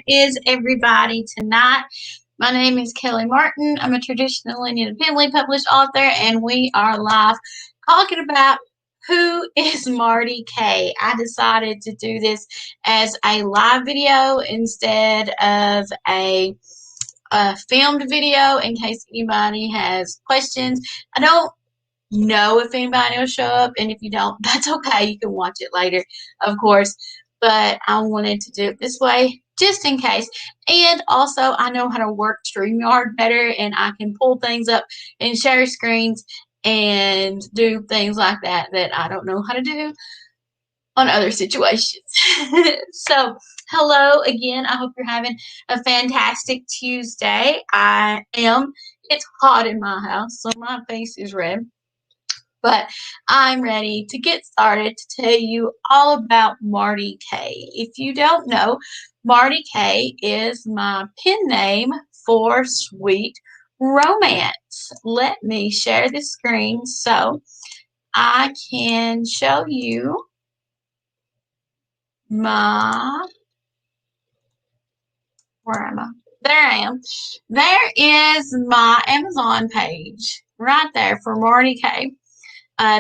is everybody tonight? My name is Kelly Martin. I'm a traditional independently published author, and we are live talking about who is Martie Kay. I decided to do this as a live video instead of a filmed video in case anybody has questions. I don't know if anybody will show up, and if you don't, that's okay. You can watch it later, of course. But I wanted to do it this way just in case. And also, I know how to work StreamYard better, and I can pull things up and share screens and do things like that that I don't know how to do on other situations. So, hello again. I hope you're having a fantastic Tuesday. I am. It's hot in my house, so my face is red. But I'm ready to get started to tell you all about Martie Kay. If you don't know, Martie Kay is my pen name for sweet romance. Let me share the screen so I can show you my, where am I? There I am. There is my Amazon page right there for Martie Kay.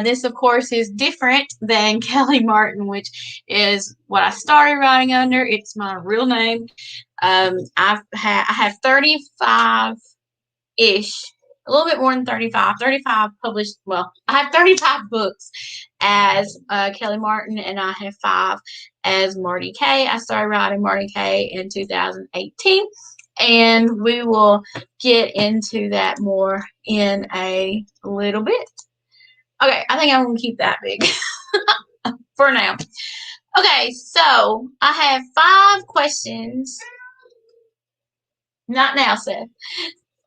This, of course, is different than Kelly Martin, which is what I started writing under. It's my real name. I have 35-ish, a little bit more than 35 published. Well, I have 35 books as Kelly Martin, and I have 5 as Martie Kay. I started writing Martie Kay in 2018, and we will get into that more in a little bit. Okay, I think I'm going to keep that big for now. Okay, so I have 5 questions. Not now, Seth.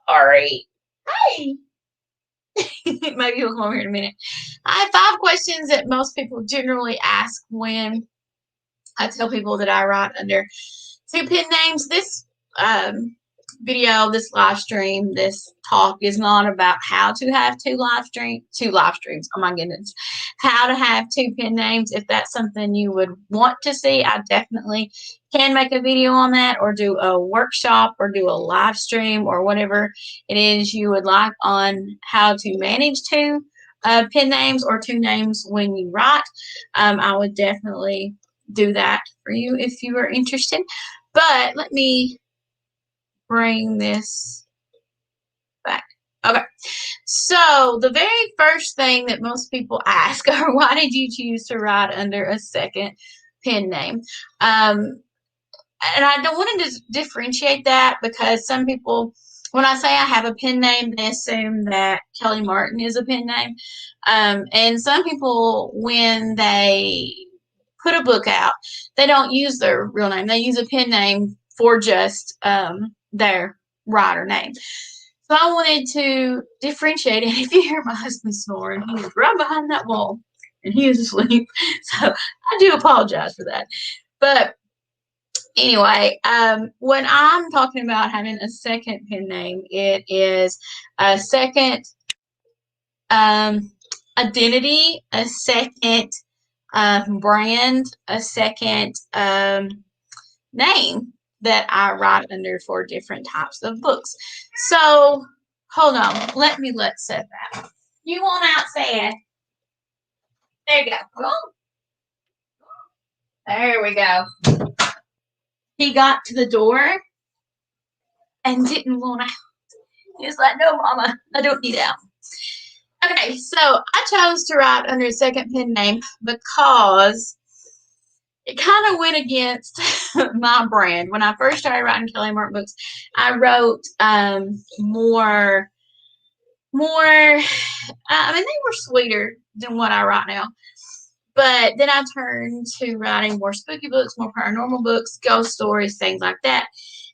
Sorry. Hey. Maybe he'll come over here in a minute. I have 5 questions that most people generally ask when I tell people that I write under 2 pen names. This video, this live stream, this talk is not about how to have 2 live streams. Oh my goodness. How to have 2 pen names. If that's something you would want to see, I definitely can make a video on that, or do a workshop, or do a live stream, or whatever it is you would like on how to manage 2 pen names or 2 names when you write. I would definitely do that for you if you are interested. But let me bring this back. Okay, so the very first thing that most people ask are, why did you choose to write under a second pen name? And I don't want to differentiate that, because some people, when I say I have a pen name, they assume that Kelly Martin is a pen name. And some people, when they put a book out, they don't use their real name. They use a pen name for just their writer name. So I wanted to differentiate it. If you hear my husband snoring, he is right behind that wall, and he is asleep. So I do apologize for that. But anyway, when I'm talking about having a second pen name, it is a second identity, a second brand, a second name that I write under for different types of books. So, hold on. Let Seth out. You want out, Seth? There you go. Come on. There we go. He got to the door and didn't want out. He was like, no, Mama, I don't need out. Okay, so I chose to write under a second pen name because it kind of went against my brand. When I first started writing Kelly Martin books, I wrote more, I mean, they were sweeter than what I write now. But then I turned to writing more spooky books, more paranormal books, ghost stories, things like that.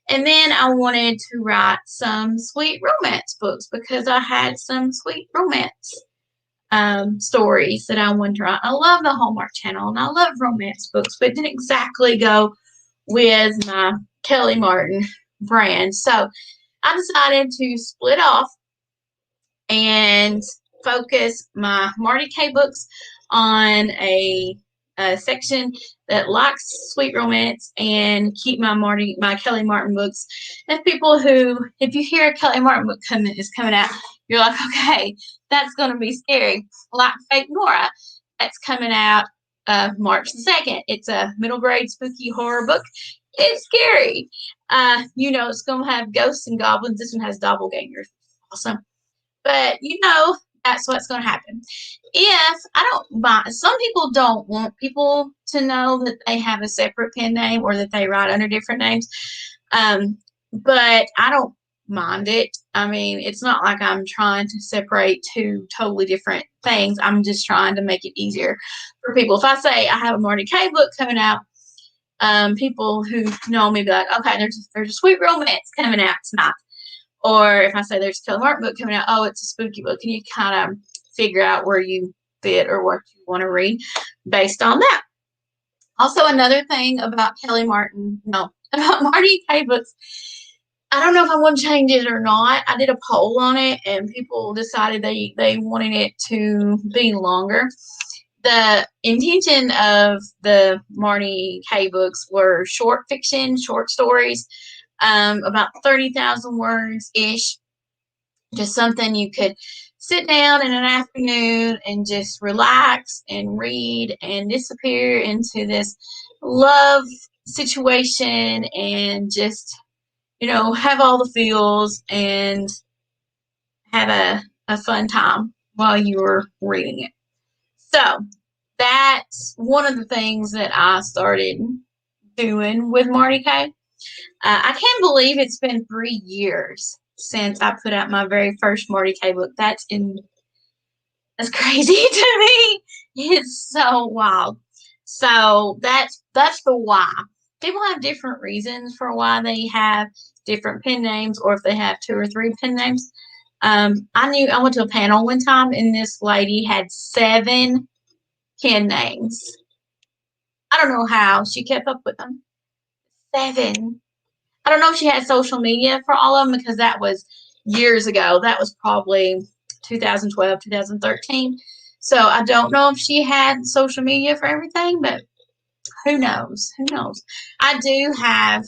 And then I wanted to write some sweet romance books, because I had some sweet romance stories that I wanted to write. I love the Hallmark Channel, and I love romance books, but it didn't exactly go with my Kelly Martin brand. So I decided to split off and focus my Martie Kay books on a section that likes sweet romance and keep my Kelly Martin books. And people who, if you hear a Kelly Martin book is coming out, you're like, okay, that's going to be scary. Like Fake Nora, that's coming out March the 2nd. It's a middle grade spooky horror book. It's scary. It's going to have ghosts and goblins. This one has doppelgangers. Awesome. But, that's what's going to happen. If I don't buy, some people don't want people to know that they have a separate pen name or that they write under different names. But I don't mind it. I mean, it's not like I'm trying to separate two totally different things. I'm just trying to make it easier for people. If I say I have a Martie Kay book coming out, people who know me be like, okay, there's a sweet romance coming out tonight. Or if I say there's a Kelly Martin book coming out, oh, it's a spooky book, and you kind of figure out where you fit or what you want to read based on that. Also, another thing about about Martie Kay books, I don't know if I want to change it or not. I did a poll on it, and people decided they wanted it to be longer. The intention of the Martie Kay books were short fiction, short stories, about 30,000 words ish. Just something you could sit down in an afternoon and just relax and read and disappear into this love situation and just, have all the feels and have a fun time while you were reading it. So that's one of the things that I started doing with Martie Kay. I can't believe it's been 3 years since I put out my very first Martie Kay book. That's crazy to me. It's so wild. So that's the why. People have different reasons for why they have different pen names, or if they have 2 or 3 pen names. I went to a panel one time, and this lady had 7 pen names. I don't know how she kept up with them. 7. I don't know if she had social media for all of them, because that was years ago. That was probably 2012, 2013. So I don't know if she had social media for everything, but who knows? Who knows? I do have,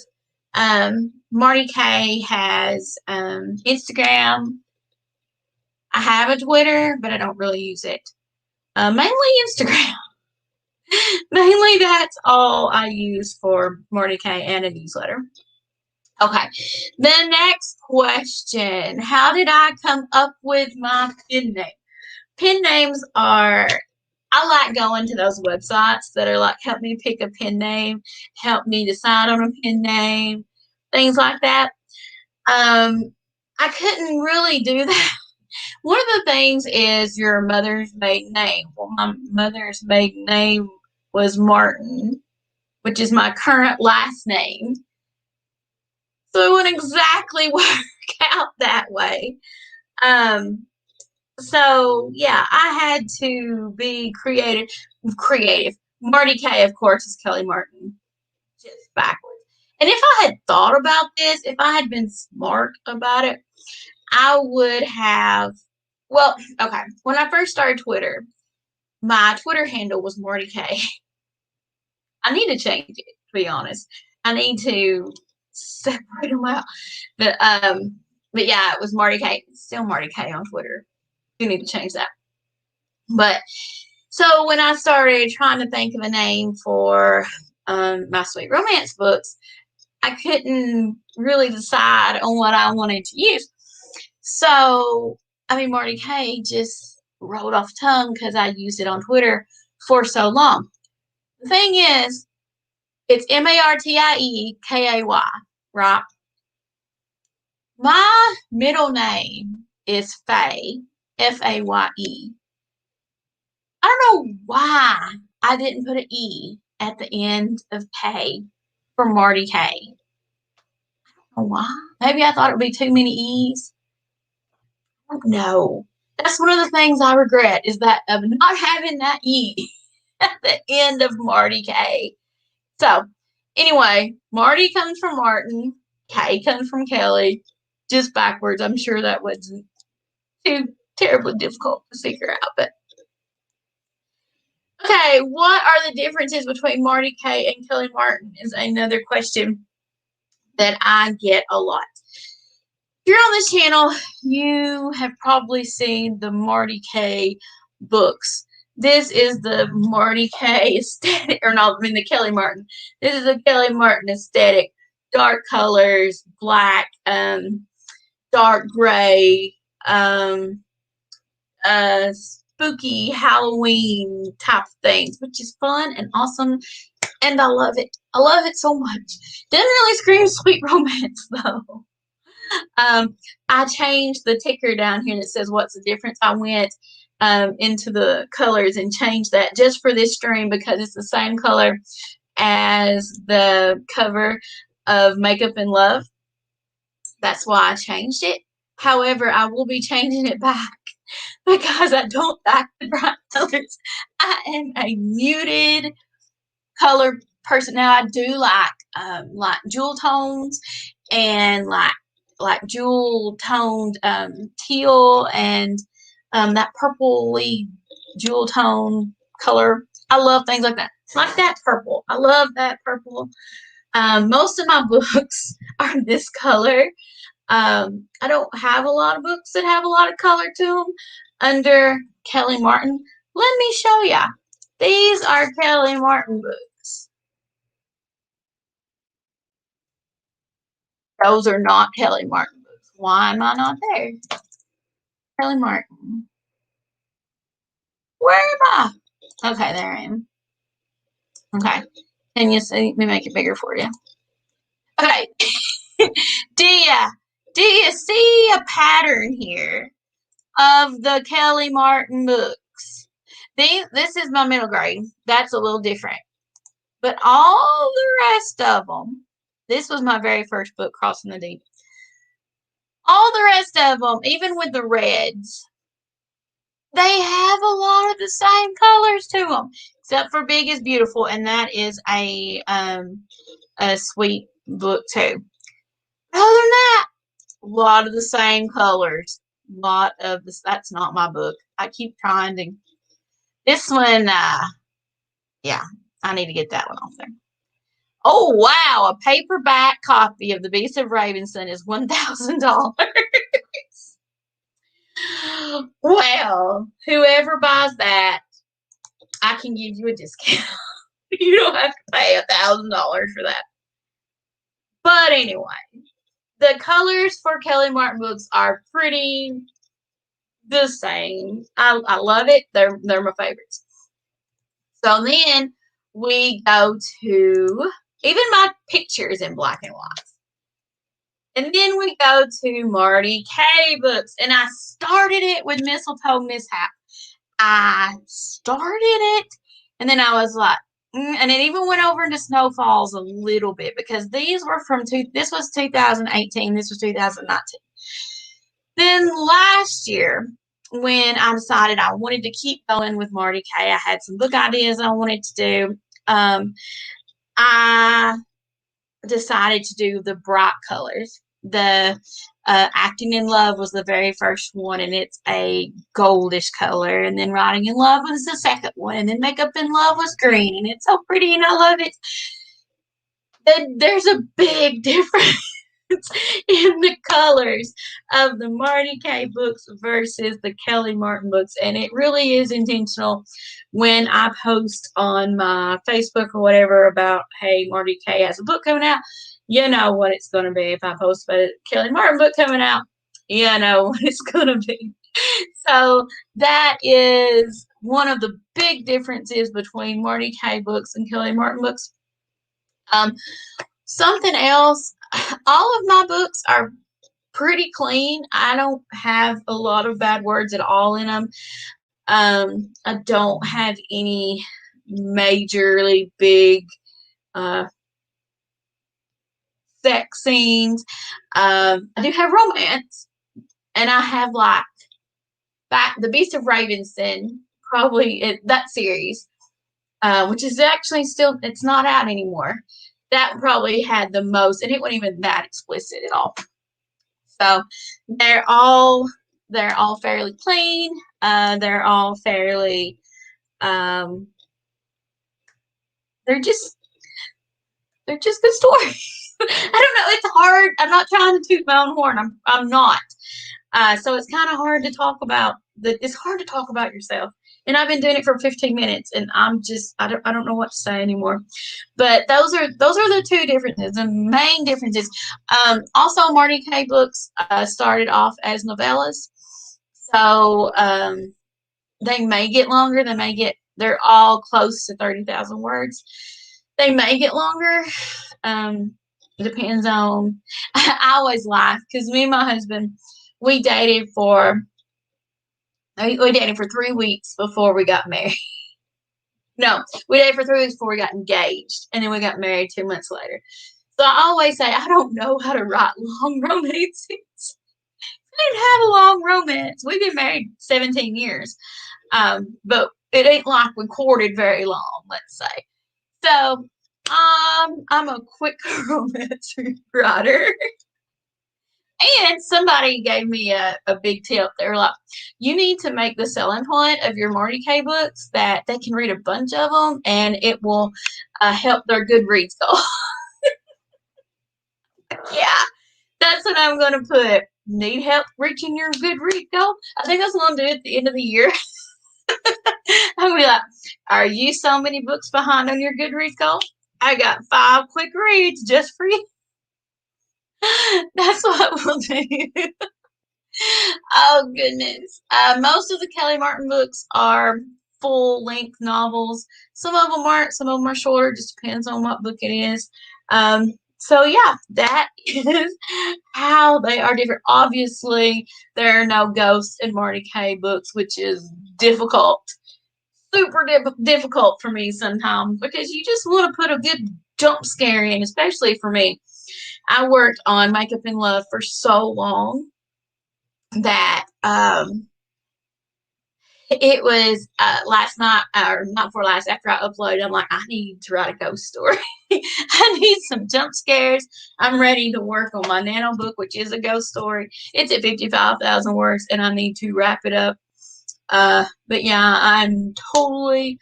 Martie Kay has Instagram. I have a Twitter, but I don't really use it. Mainly Instagram. Mainly that's all I use for Martie Kay and a newsletter. Okay, the next question. How did I come up with my pen name? Pen names I like going to those websites that are like, help me pick a pen name, help me decide on a pen name, things like that. I couldn't really do that. One of the things is your mother's maiden name. Well, my mother's maiden name was Martin, which is my current last name. So it wouldn't exactly work out that way. So yeah, I had to be creative. Martie Kay, of course, is Kelly Martin, just backwards. And if I had thought about this, if I had been smart about it, I would have. Well, okay. When I first started Twitter, my Twitter handle was Martie Kay. I need to change it, to be honest. I need to separate them out. But yeah, it was Martie Kay. Still Martie Kay on Twitter. Do need to change that. But so when I started trying to think of a name for my sweet romance books, I couldn't really decide on what I wanted to use. So Martie Kay just rolled off the tongue because I used it on Twitter for so long. The thing is, it's MartieKay, right? My middle name is Faye, Faye. I don't know why I didn't put an E at the end of Kay for Martie Kay. I don't know why. Maybe I thought it would be too many E's. I don't know. That's one of the things I regret, is that of not having that E at the end of Martie Kay. So anyway, Martie comes from Martin, Kay comes from Kelly, just backwards. I'm sure that wasn't too terribly difficult to figure out, but Okay, what are the differences between Martie Kay and Kelly Martin is another question that I get a lot. If you're on this channel, you have probably seen the Martie Kay books. This is the Martie Kay aesthetic, or not, I mean the Kelly Martin. This is the Kelly Martin aesthetic. Dark colors, black, dark gray, spooky Halloween type things, which is fun and awesome, and I love it. I love it so much. Doesn't really scream sweet romance though. I changed the ticker down here that says what's the difference. I went into the colors and changed that just for this stream because it's the same color as the cover of Makeup and Love. That's why I changed it. However, I will be changing it back because I don't like the bright colors. I am a muted color person. Now I do like jewel tones and like jewel toned teal and that purpley jewel tone color. I love things like that. Like that purple. I love that purple. Most of my books are this color. I don't have a lot of books that have a lot of color to them under Kelly Martin. Let me show ya. These are Kelly Martin books. Those are not Kelly Martin books. Why am I not there? Kelly Martin. Where am I? Okay, there I am. Okay. Can you see? Let me make it bigger for you. Okay. Do you see a pattern here of the Kelly Martin books? This is my middle grade. That's a little different. But all the rest of them, this was my very first book, Crossing the Deep. All the rest of them, even with the reds, they have a lot of the same colors to them, except for Big is Beautiful, and that is a sweet book too. Other than that, a lot of the same colors. A lot of this. That's not my book. I keep trying to. This one, yeah, I need to get that one off there. Oh wow, a paperback copy of The Beast of Ravenson is $1,000. Well, whoever buys that, I can give you a discount. You don't have to pay $1,000 for that. But anyway, the colors for Kelly Martin books are pretty the same. I love it. They're my favorites. So then we go to even my pictures in black and white. And then we go to Martie Kay books. And I started it with Mistletoe Mishap. I started it, and then I was like, and it even went over into Snowfalls a little bit because these were this was 2018, this was 2019. Then last year, when I decided I wanted to keep going with Martie Kay, I had some book ideas I wanted to do. I decided to do the bright colors. The Acting in Love was the very first one, and it's a goldish color. And then Writing in Love was the second one, and then Makeup in Love was green, and it's so pretty, and I love it. There's a big difference in the colors of the Martie Kay books versus the Kelly Martin books, and it really is intentional. When I post on my Facebook or whatever about, hey, Martie Kay has a book coming out, you know what it's going to be. If I post about a Kelly Martin book coming out, you know what it's going to be. So that is one of the big differences between Martie Kay books and Kelly Martin books. Something else, all of my books are pretty clean. I don't have a lot of bad words at all in them. I don't have any majorly big sex scenes. I do have romance, and I have like The Beast of Ravenson, probably that series, which is actually still, it's not out anymore. That probably had the most, and it wasn't even that explicit at all. So they're all fairly clean. They're all fairly they're just good stories. I don't know. It's hard. I'm not trying to toot my own horn. I'm not. So it's kind of hard to talk about. It's hard to talk about yourself. And I've been doing it for 15 minutes, and I don't know what to say anymore. But those are the two differences, the main differences. Also, Martie Kay books started off as novellas, so they may get longer. They're all close to 30,000 words. They may get longer. It depends on. I always laugh because me and my husband, we dated for 3 weeks before we got married. No, we dated for 3 weeks before we got engaged, and then we got married 2 months later. So I always say I don't know how to write long romances. I didn't have a long romance. We've been married 17 years, but it ain't like we courted very long. Let's say. So I'm a quick romance writer. And somebody gave me a big tip. They were like, you need to make the selling point of your Martie Kay books that they can read a bunch of them and it will help their Goodreads goal. Yeah, that's what I'm going to put. Need help reaching your Goodreads goal? I think that's what I'm doing at the end of the year. I'm going to be like, are you so many books behind on your Goodreads goal? I got 5 quick reads just for you. That's what we'll do. Oh goodness. Most of the Kelly Martin books are full length novels. Some of them aren't, some of them are shorter, just depends on what book it is. So yeah, that is how they are different. Obviously, there are no ghosts in Martie Kay books, which is difficult. Super difficult for me sometimes because you just want to put a good jump scare in, especially for me. I worked on Makeup in Love for so long that it was last night or not before last after I uploaded, I'm like, I need to write a ghost story. I need some jump scares. I'm ready to work on my nano book, which is a ghost story. It's at 55,000 words and I need to wrap it up. But yeah, I'm totally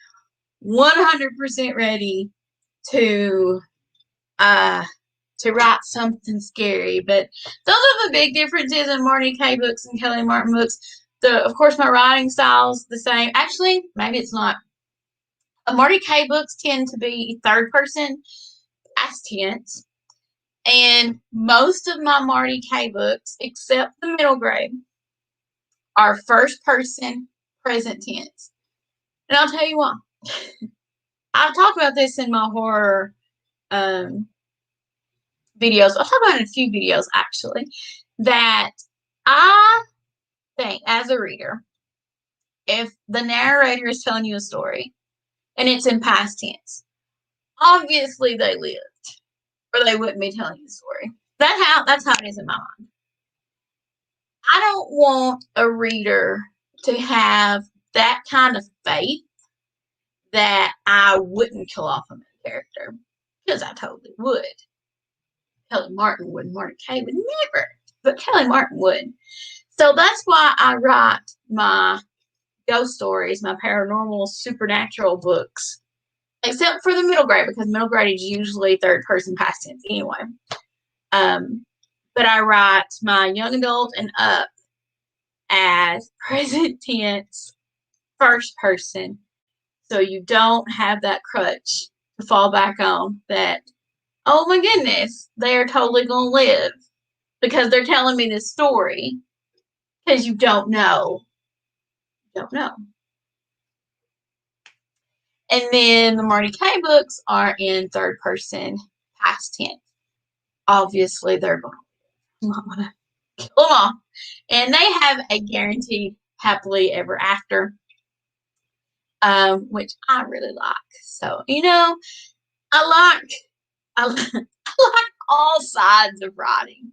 100% ready to write something scary. But those are the big differences in Martie Kay books and Kelly Martin books. Of course, my writing style is the same. Actually, maybe it's not. Martie Kay books tend to be third person, past tense. And most of my Martie Kay books, except the middle grade, are first person, present tense. And I'll tell you why. I've talked about this in my horror videos. I'll talk about it in a few videos, actually, that I think, as a reader, if the narrator is telling you a story and it's in past tense, obviously they lived, or they wouldn't be telling you the story. That's how it is in my mind. I don't want a reader to have that kind of faith that I wouldn't kill off a main character, because I totally would. Kelly Martin would, Martie Kay would never, but Kelly Martin would. So that's why I write my ghost stories, my paranormal, supernatural books, except for the middle grade, because middle grade is usually third person past tense anyway. But I write my young adult and up as present tense, first person, so you don't have that crutch to fall back on that, oh my goodness, they are totally going to live because they're telling me this story, because you don't know. Don't know. And then the Martie Kay books are in third person, past tense. Obviously, they're going to kill them off. And they have a guaranteed happily ever after, which I really like. So, I like all sides of writing.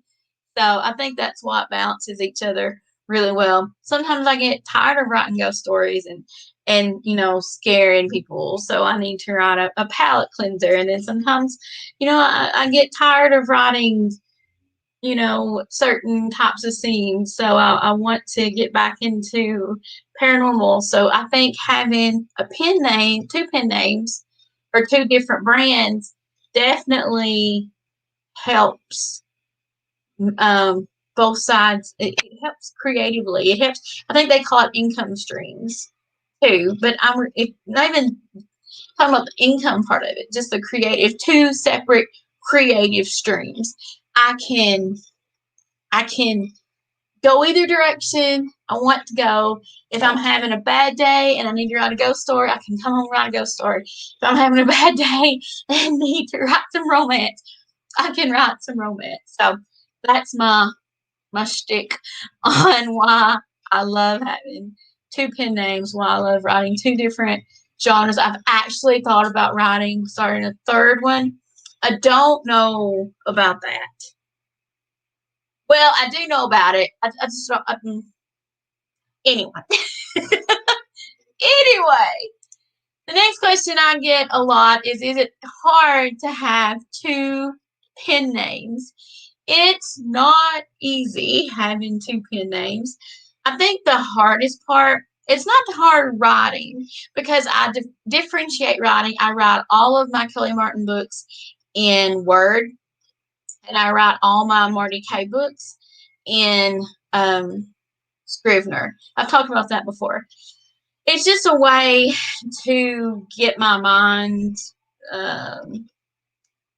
So I think that's what balances each other really well. Sometimes I get tired of writing ghost stories and scaring people, so I need to write a palate cleanser. And then sometimes, I get tired of writing, certain types of scenes, so I want to get back into paranormal. So I think having two pen names, or two different brands definitely helps both sides. It helps creatively. It helps. I think they call it income streams too. But not even talking about the income part of it. Just the creative, two separate creative streams. I can go either direction I want to go. If I'm having a bad day and I need to write a ghost story, I can come home and write a ghost story. If I'm having a bad day and need to write some romance, I can write some romance. So that's my shtick on why I love having two pen names, why I love writing two different genres. I've actually thought about starting a third one. I don't know about that. Well, I do know about it. I just don't. Anyway. Anyway, the next question I get a lot is it hard to have two pen names? It's not easy having two pen names. I think the hardest part, it's not the hard writing because I differentiate writing. I write all of my Kelly Martin books in Word, and I write all my Martie Kay books in Scrivener. I've talked about that before. It's just a way to get my mind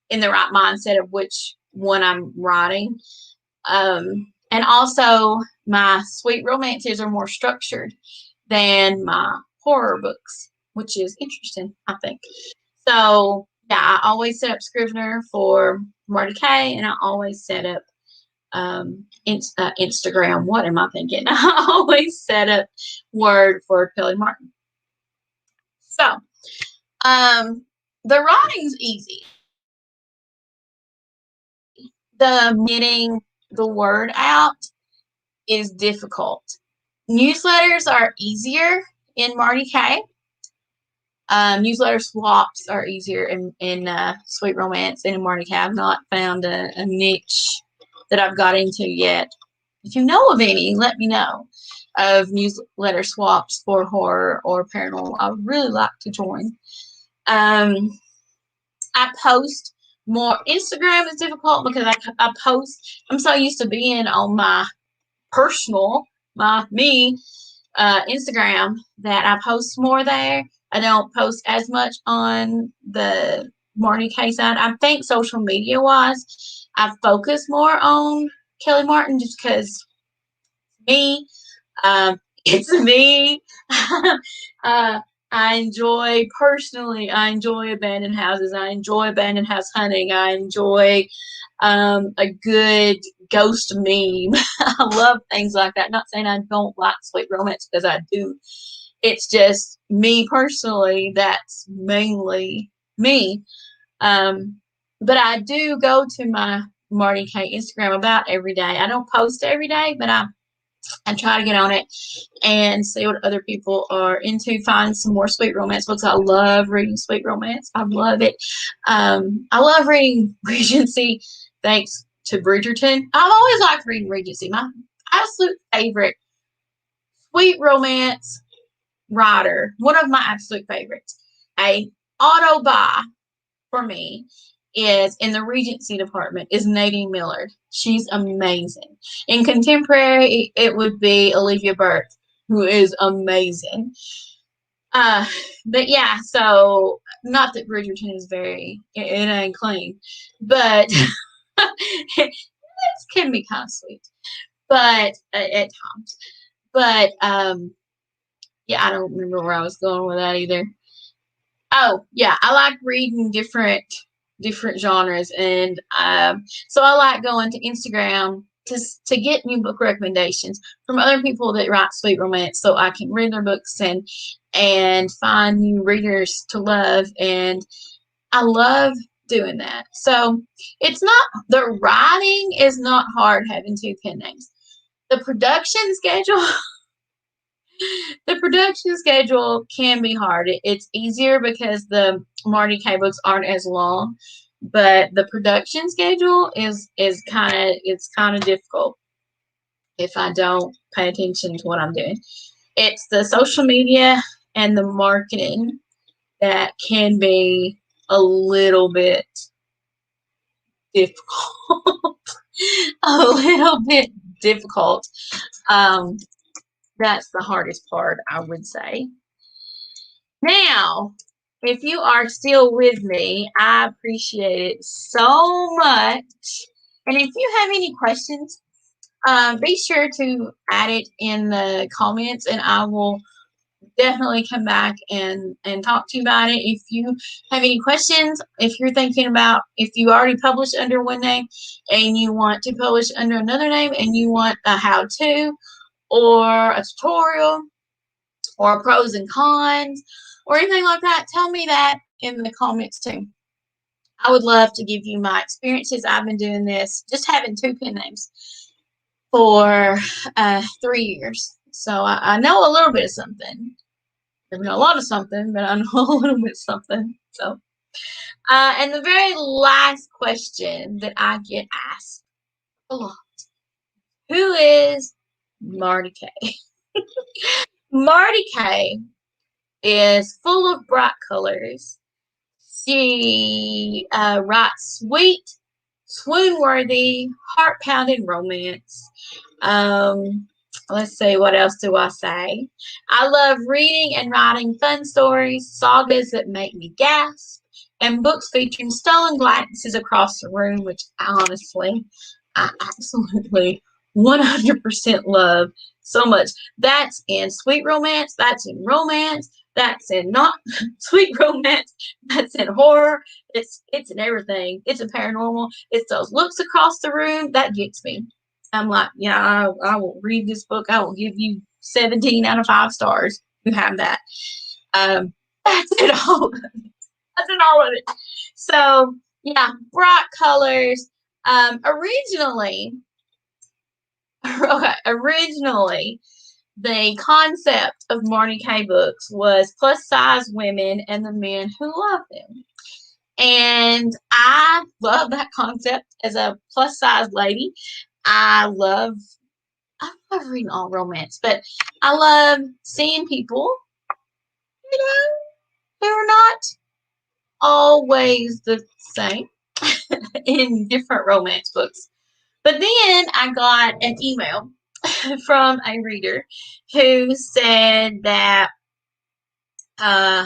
in the right mindset of which one I'm writing. And also, my sweet romances are more structured than my horror books, which is interesting, I think. So, yeah, I always set up Scrivener for Martie Kay, and I always set up Instagram. What am I thinking? I always set up Word for Kelly Martin. So, the writing's easy. The getting the word out is difficult. Newsletters are easier in Martie Kay. Newsletter swaps are easier in Sweet Romance and in Martie Kay. I've not found a niche that I've got into yet. If you know of any, let me know of newsletter swaps for horror or paranormal. I would really like to join. I post more. Instagram is difficult because I post. I'm so used to being on my personal, Instagram that I post more there. I don't post as much on the Martie Kay side. I think social media wise, I focus more on Kelly Martin just because me. It's me. I enjoy abandoned houses. I enjoy abandoned house hunting. I enjoy a good ghost meme. I love things like that. Not saying I don't like sweet romance because I do. It's just me personally. That's mainly me. But I do go to my Martie Kay Instagram about every day. I don't post every day, but I try to get on it and see what other people are into. Find some more sweet romance books. I love reading sweet romance. I love it. I love reading Regency thanks to Bridgerton. I've always liked reading Regency. My absolute favorite sweet romance writer, one of my absolute favorites, a auto buy for me is in the Regency department is Nadine Millard. She's amazing. In contemporary, it would be Olivia Burke, who is amazing. But yeah, so not that Bridgerton is it ain't clean, but it can be kind of sweet, but at times. But yeah, I don't remember where I was going with that either. Oh yeah, I like reading different genres, and so I like going to Instagram to get new book recommendations from other people that write sweet romance, so I can read their books and find new readers to love, and I love doing that. So it's not the writing is not hard having two pen names. The production schedule the production schedule can be hard. It's easier because the Martie Kay books aren't as long, but the production schedule is kind of difficult if I don't pay attention to what I'm doing. It's the social media and the marketing that can be a little bit difficult. A little bit difficult. That's the hardest part, I would say. Now, if you are still with me, I appreciate it so much. And if you have any questions, be sure to add it in the comments, and I will definitely come back and talk to you about it. If you have any questions, if you're thinking about if you already published under one name and you want to publish under another name and you want a how-to or a tutorial or pros and cons or anything like that, tell me that in the comments too. I would love to give you my experiences. I've been doing this, just having 2 pen names, for 3 years. So I know a little bit of something. I know a lot of something, but I know a little bit of something. So, and the very last question that I get asked a lot: who is Martie Kay? Martie Kay is full of bright colors. She writes sweet, swoon-worthy, heart-pounding romance. Let's see, what else do I say? I love reading and writing fun stories, sagas that make me gasp, and books featuring stolen glances across the room, which honestly, I absolutely 100% love so much. That's in sweet romance, that's in romance, that's in not sweet romance, that's in horror, it's in everything. It's in paranormal, it's those looks across the room, that gets me. I'm like, yeah, I will read this book. I will give you 17 out of 5 stars. You have that. That's it all. That's it all of it. So, yeah, bright colors. Originally, okay, originally, the concept of Martie Kay books was plus size women and the men who love them. And I love that concept as a plus size lady. I love reading all romance, but I love seeing people, you know, who are not always the same in different romance books. But then I got an email from a reader who said that uh,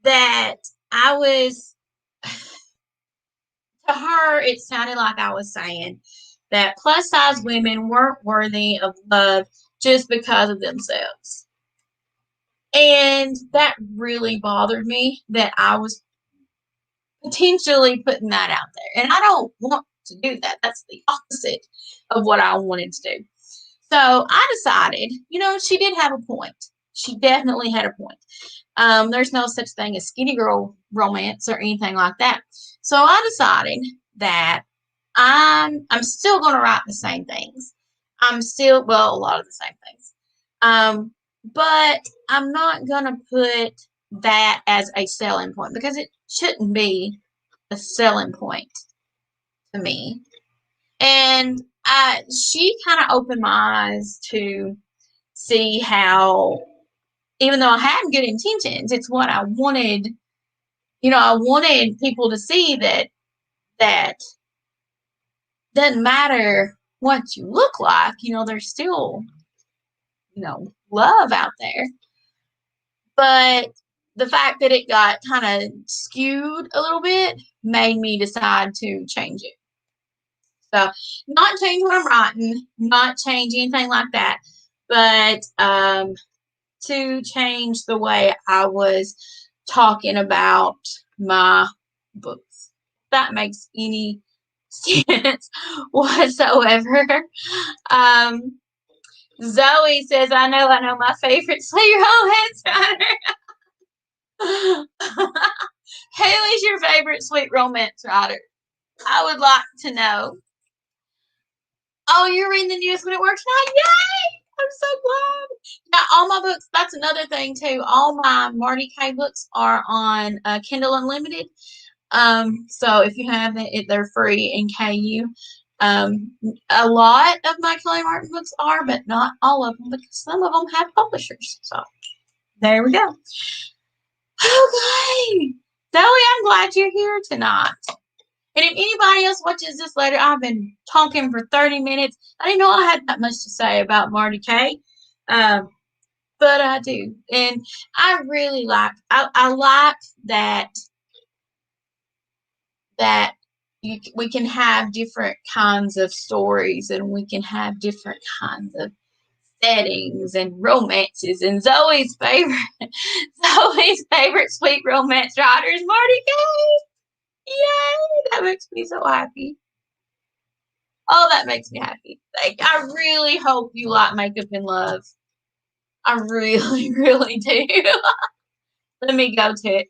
that I was, to her, it sounded like I was saying that plus size women weren't worthy of love just because of themselves. And that really bothered me that I was potentially putting that out there. And I don't want to do that. That's the opposite of what I wanted to do. So I decided, she did have a point. She definitely had a point. There's no such thing as skinny girl romance or anything like that. So I decided that I'm still going to write the same things. I'm still, well, a lot of the same things. But I'm not going to put that as a selling point because it shouldn't be a selling point to me. And she kind of opened my eyes to see how, even though I had good intentions, it's what I wanted. I wanted people to see that doesn't matter what you look like. There's still, love out there. But the fact that it got kind of skewed a little bit made me decide to change it. So, not change what I'm writing, not change anything like that, but to change the way I was talking about my books. If that makes any sense whatsoever. Zoe says, I know my favorite sweet romance writer. Who is your favorite sweet romance writer? I would like to know. Oh, you're reading the news when it works now? Yay! I'm so glad. Now, all my books, that's another thing too. All my Martie Kay books are on Kindle Unlimited. So if you have it, they're free in KU. A lot of my Kelly Martin books are, but not all of them because some of them have publishers. So there we go. Okay. Zoe, I'm glad you're here tonight. And if anybody else watches this later, I've been talking for 30 minutes. I didn't know I had that much to say about Martie Kay. Um, but I do. And I really I like that we can have different kinds of stories and we can have different kinds of settings and romances. And Zoe's favorite sweet romance writer is Martie Kay. Yay! That makes me so happy. Oh, that makes me happy. Like, I really hope you like Makeup in Love. I really, really do. Let me go to it.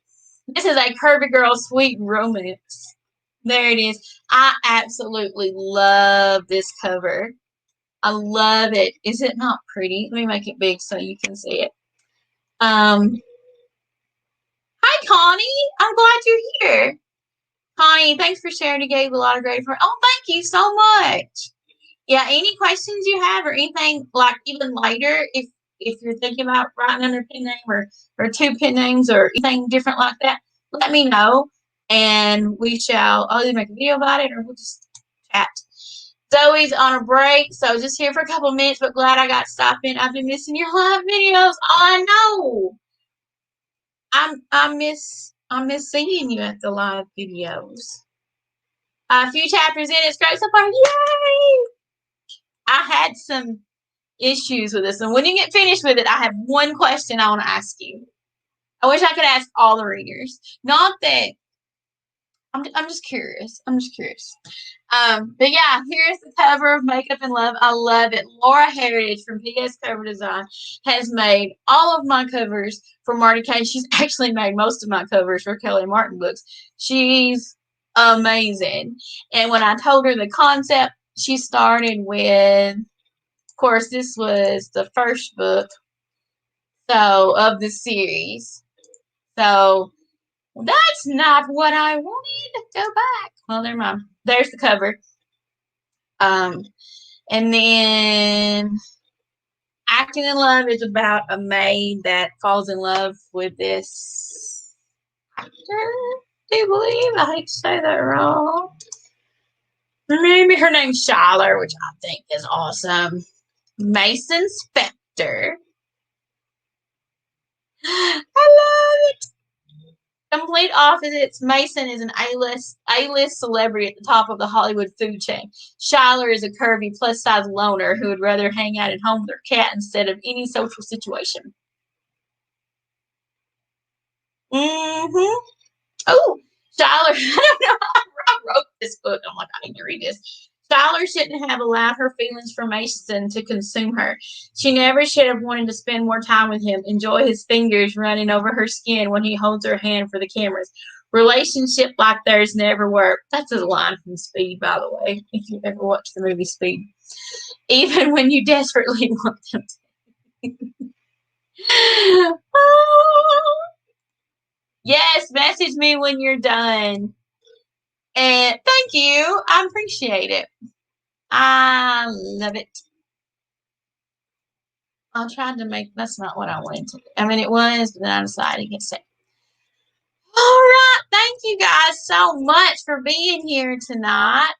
This is a Curvy Girl sweet romance. There it is. I absolutely love this cover. I love it. Is it not pretty? Let me make it big so you can see it. Hi, Connie. I'm glad you're here. Connie, thanks for sharing. You gave a lot of great information. Oh, thank you so much. Yeah, any questions you have or anything like even later, if you're thinking about writing under a pen name or two pen names or anything different like that, let me know and I'll either make a video about it or we'll just chat. Zoe's on a break, so just here for a couple of minutes, but glad I got to stop in. I've been missing your live videos. I know. I miss seeing you at the live videos. A few chapters in, it's great so far. Yay! I had some issues with this, and when you get finished with it, I have one question I want to ask you. I wish I could ask all the readers. Not that I'm just curious. I'm just curious. But yeah, here's the cover of Makeup in Love. I love it. Laura Heritage from PS Cover Design has made all of my covers for Martie Kay. She's actually made most of my covers for Kelly Martin books. She's amazing. And when I told her the concept, she started with, of course, this was the first book of the series. So that's not what I wanted. Go back. Well, never mind. There's the cover. And then Acting in Love is about a maid that falls in love with this actor. Do you believe? I hate to say that wrong. Maybe her name's Shyler, which I think is awesome. Mason Spector. I love it. Complete opposites. Mason is an A-list celebrity at the top of the Hollywood food chain. Shyler is a curvy plus-size loner who would rather hang out at home with her cat instead of any social situation. Mm-hmm. Oh, Shyler. I don't know. I wrote this book. I'm like, I need to read this. Skylar shouldn't have allowed her feelings for Mason to consume her. She never should have wanted to spend more time with him, enjoy his fingers running over her skin when he holds her hand for the cameras. Relationship like theirs never work. That's a line from Speed, by the way, if you've ever watched the movie Speed. Even when you desperately want them to. Oh. Yes, message me when you're done. And thank you. I appreciate it. I love it. I tried to make, that's not what I wanted to do. I mean, it was, but then I decided against it. All right. Thank you guys so much for being here tonight.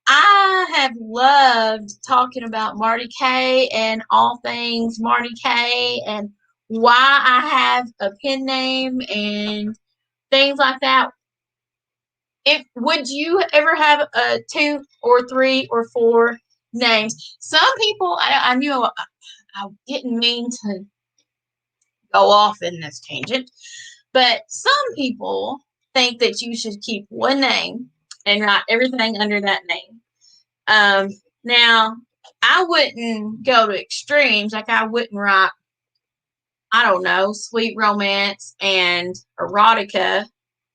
I have loved talking about Martie Kay and all things Martie Kay and why I have a pen name and things like that. Would you ever have a 2 or 3 or 4 names? Some people, I knew I didn't mean to go off in this tangent, but some people think that you should keep one name and write everything under that name. Now, I wouldn't go to extremes. Like I wouldn't write, I don't know, sweet romance and erotica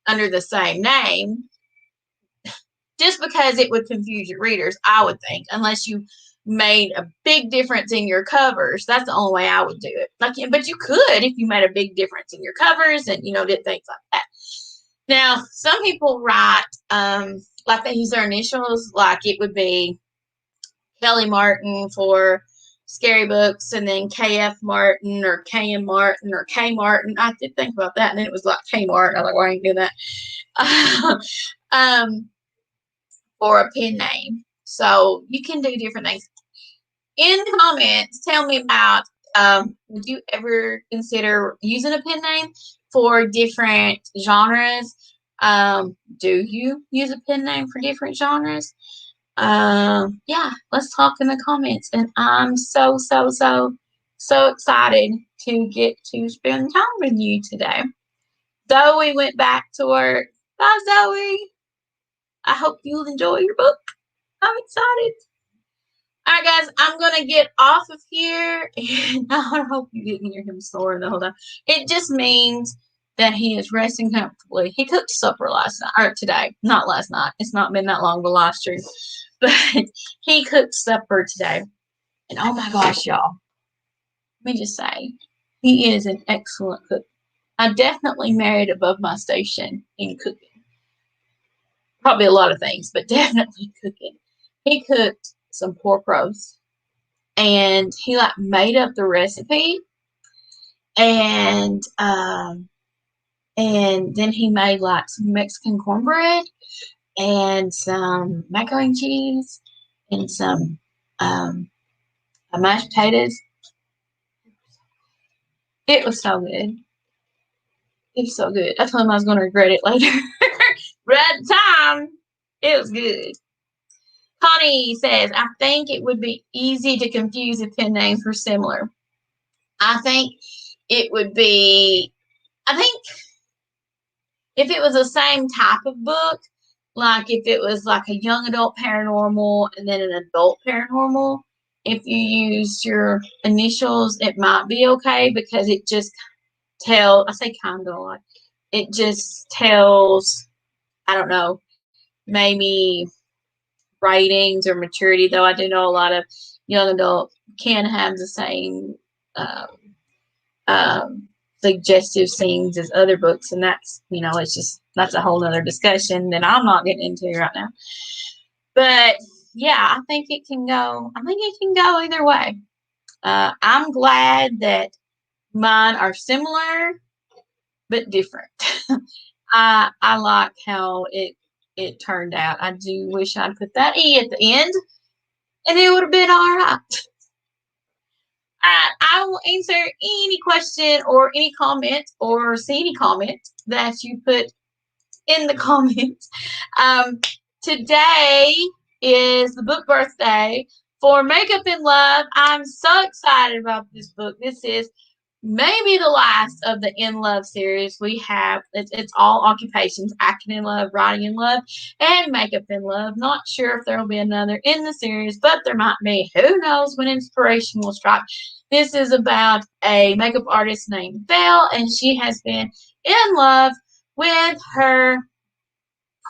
under the same name. Just because it would confuse your readers, I would think, unless you made a big difference in your covers. That's the only way I would do it. But you could if you made a big difference in your covers and did things like that. Now, some people write like they use their initials, like it would be Kelly Martin for scary books, and then KF Martin or KM Martin or K Martin. I did think about that, and then it was like K Martin. I was like, why ain't doing that? For a pen name. So you can do different things. In the comments, tell me about, would you ever consider using a pen name for different genres? Do you use a pen name for different genres? Yeah, let's talk in the comments. And I'm so excited to get to spend time with you today. Zoe went back to work. Bye, Zoe. I hope you'll enjoy your book. I'm excited. All right, guys, I'm going to get off of here. And I hope you didn't hear him snoring the whole time. It just means that he is resting comfortably. He cooked supper last night, or today. Not last night. It's not been that long of a live stream. But he cooked supper today. And oh my gosh, y'all. Let me just say, he is an excellent cook. I definitely married above my station in cooking. Probably a lot of things, but definitely cooking. He cooked some pork roast, and he like made up the recipe, and then he made like some Mexican cornbread and some macaroni and cheese and some mashed potatoes. It was so good. It was so good. I told him I was going to regret it later. But at the time, it was good. Connie says, I think it would be easy to confuse if pen names were similar. I think it would be, I think if it was the same type of book, like if it was like a young adult paranormal and then an adult paranormal, if you used your initials, it might be okay because it just tells, I say kind of like, it just tells, I don't know, maybe ratings or maturity, though I do know a lot of young adult can have the same suggestive scenes as other books, and that's, it's just, that's a whole other discussion that I'm not getting into right now. But yeah, I think it can go either way. I'm glad that mine are similar but different. I like how it turned out. I do wish I'd put that E at the end, and it would have been all right. I will answer any question or any comment or see any comment that you put in the comments. Today is the book birthday for Makeup in Love. I'm so excited about this book. This is maybe the last of the In Love series we have. It's all occupations: acting in love, writing in love, and makeup in love. Not sure if there will be another in the series, but there might be. Who knows when inspiration will strike. This is about a makeup artist named Belle, and she has been in love with her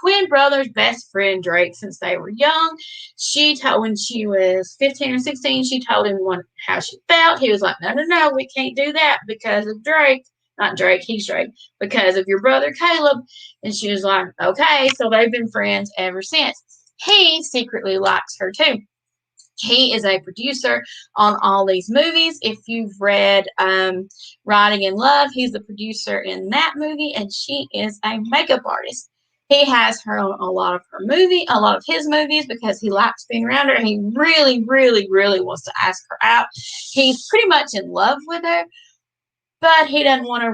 twin brother's best friend Drake since they were young. She told, when she was 15 or 16, she told him how she felt. He was like, no, we can't do that because of Drake. Not Drake, he's Drake. Because of your brother Caleb. And she was like, okay. So they've been friends ever since. He secretly likes her too. He is a producer on all these movies. If you've read Writing in Love, he's the producer in that movie, and she is a makeup artist. He has her on a lot of his movies because he likes being around her, and he really wants to ask her out. He's pretty much in love with her, but he doesn't want to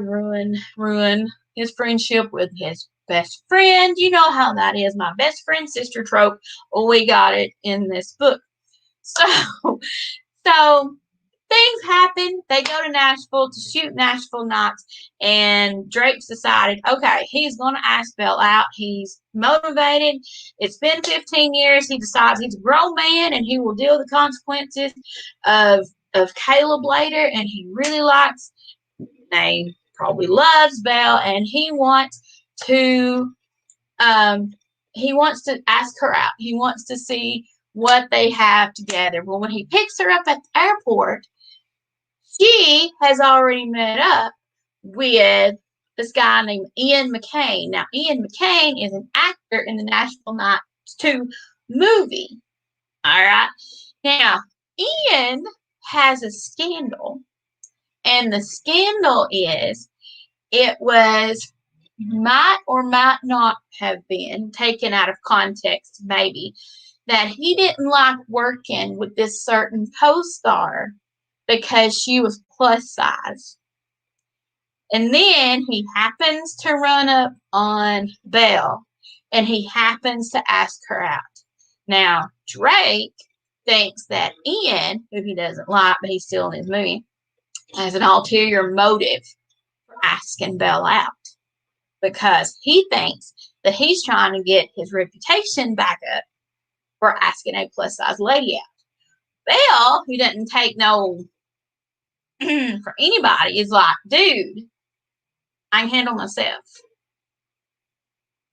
ruin his friendship with his best friend. You know how that is, my best friend sister trope. Well, we got it in this book. So things happen. They go to Nashville to shoot Nashville Nights, and Drake's decided, okay, he's going to ask Belle out. He's motivated. It's been 15 years. He decides he's a grown man, and he will deal with the consequences of Caleb later, and he really likes, they probably loves Belle, and he wants to ask her out. He wants to see what they have together. Well, when he picks her up at the airport, she has already met up with this guy named Ian McCain. Now, Ian McCain is an actor in the Nashville Nights 2 movie. All right. Now, Ian has a scandal. And the scandal is it might or might not have been taken out of context, maybe, that he didn't like working with this certain co-star because she was plus size. And then he happens to run up on Belle, and he happens to ask her out. Now, Drake thinks that Ian, who he doesn't like, but he's still in his movie, has an ulterior motive for asking Belle out, because he thinks that he's trying to get his reputation back up for asking a plus size lady out. Belle, who doesn't take no for anybody, is like, dude, I can handle myself.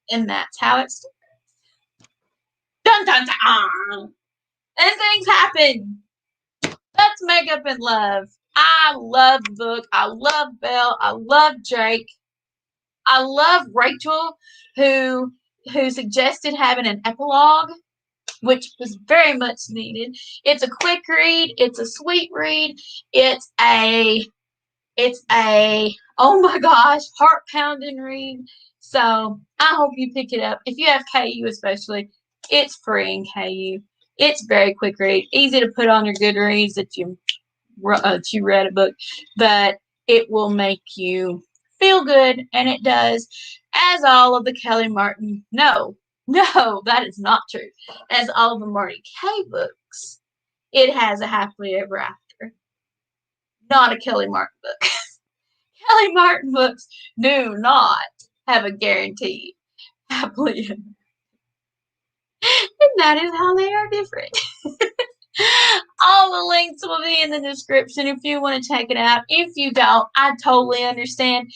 And that's how it starts. Dun dun dun! And things happen. Let's make up in love. I love the book. I love Belle. I love Drake. I love Rachel, who suggested having an epilogue, which was very much needed. It's a quick read. It's a sweet read. It's a oh my gosh, heart pounding read. So I hope you pick it up. If you have KU especially, it's free in KU. It's very quick read, easy to put on your Goodreads that you read a book, but it will make you feel good, and it does, as all of the Kelly Martin. No, that is not true. As all of the Martie Kay books, it has a happily ever after. Not a Kelly Martin book. Kelly Martin books do not have a guaranteed happily ever. And that is how they are different. All the links will be in the description if you want to check it out. If you don't, I totally understand.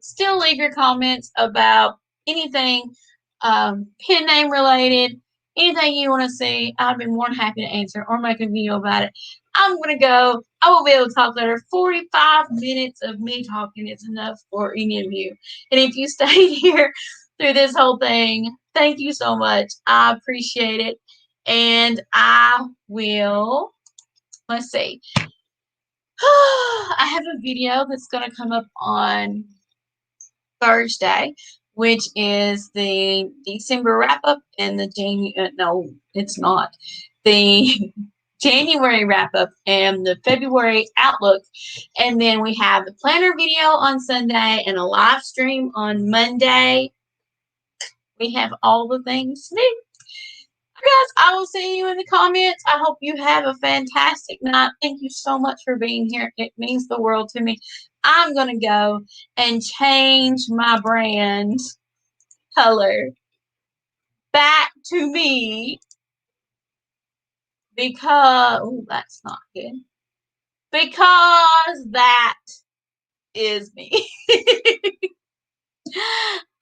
Still leave your comments about anything pen name related, anything you want to see. I'd be more than happy to answer or make a video about it. I'm going to go. I will be able to talk later. 45 minutes of me talking is enough for any of you. And if you stayed here through this whole thing, thank you so much. I appreciate it. And I will, let's see. I have a video that's going to come up on Thursday, which is the December wrap-up and the January, no, it's not. The January wrap-up and the February outlook. And then we have the planner video on Sunday and a live stream on Monday. We have all the things to do. Guys, I will see you in the comments. I hope you have a fantastic night. Thank you so much for being here. It means the world to me. I'm going to go and change my brand color back to me because, oh, that's not good. Because that is me.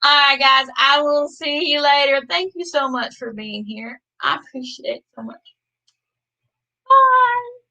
All right, guys, I will see you later. Thank you so much for being here. I appreciate it so much. Bye.